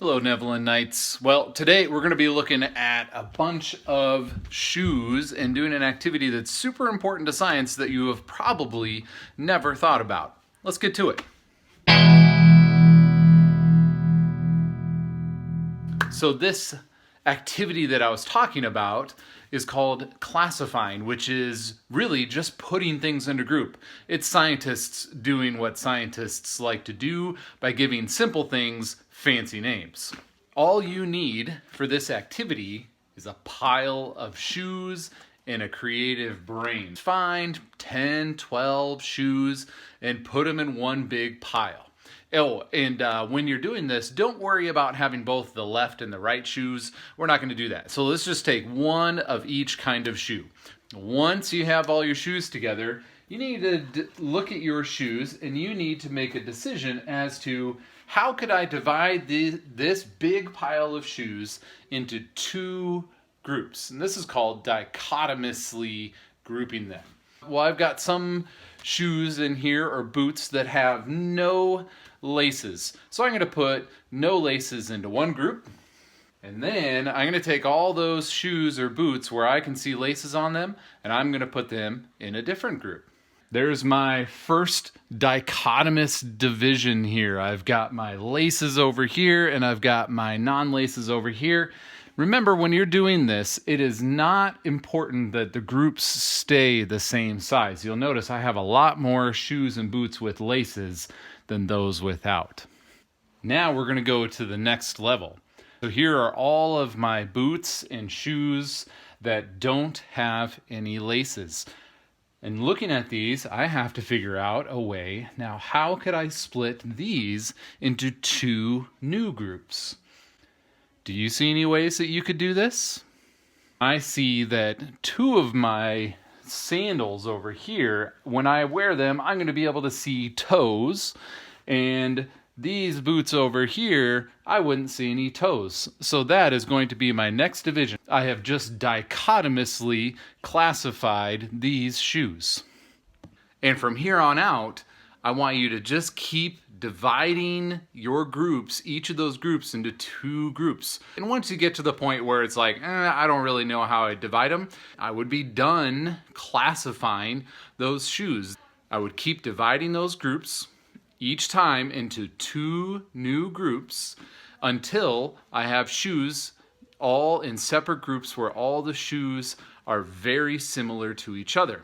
Hello, Neverland Knights. Well, today we're going to be looking at a bunch of shoes and doing an activity that's super important to science that you have probably never thought about. Let's get to it. So this activity that I was talking about is called classifying, which is really just putting things into group. It's scientists doing what scientists like to do by giving simple things fancy names. All you need for this activity is a pile of shoes and a creative brain. Find 10, 12 shoes and put them in one big pile. Oh, and when you're doing this, don't worry about having both the left and the right shoes. We're not going to do that. So let's just take one of each kind of shoe. Once you have all your shoes together, you need to look at your shoes and you need to make a decision as to how could I divide this big pile of shoes into two groups. And this is called dichotomously grouping them. Well, I've got some shoes in here or boots that have no laces. So I'm going to put no laces into one group. And then I'm going to take all those shoes or boots where I can see laces on them, and I'm going to put them in a different group. There's my first dichotomous division here. I've got my laces over here, and I've got my non-laces over here. Remember, when you're doing this, it is not important that the groups stay the same size. You'll notice I have a lot more shoes and boots with laces than those without. Now we're going to go to the next level. So here are all of my boots and shoes that don't have any laces. And looking at these, I have to figure out a way. Now, how could I split these into two new groups? Do you see any ways that you could do this? I see that two of my sandals over here, when I wear them, I'm going to be able to see toes. And these boots over here, I wouldn't see any toes. So that is going to be my next division. I have just dichotomously classified these shoes. And from here on out, I want you to just keep dividing your groups, each of those groups, into two groups. And once you get to the point where it's like, I don't really know how I divide them, I would be done classifying those shoes. I would keep dividing those groups each time into two new groups until I have shoes all in separate groups where all the shoes are very similar to each other.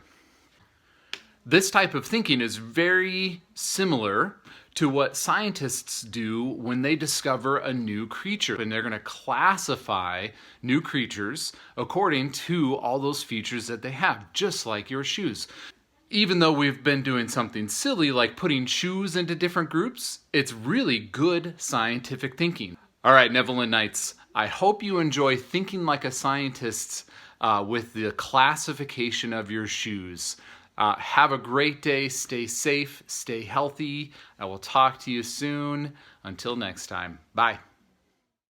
This type of thinking is very similar to what scientists do when they discover a new creature. And they're going to classify new creatures according to all those features that they have, just like your shoes. Even though we've been doing something silly like putting shoes into different groups, it's really good scientific thinking. All right, Neverland Knights, I hope you enjoy thinking like a scientist with the classification of your shoes. Have a great day. Stay safe. Stay healthy. I will talk to you soon. Until next time. Bye.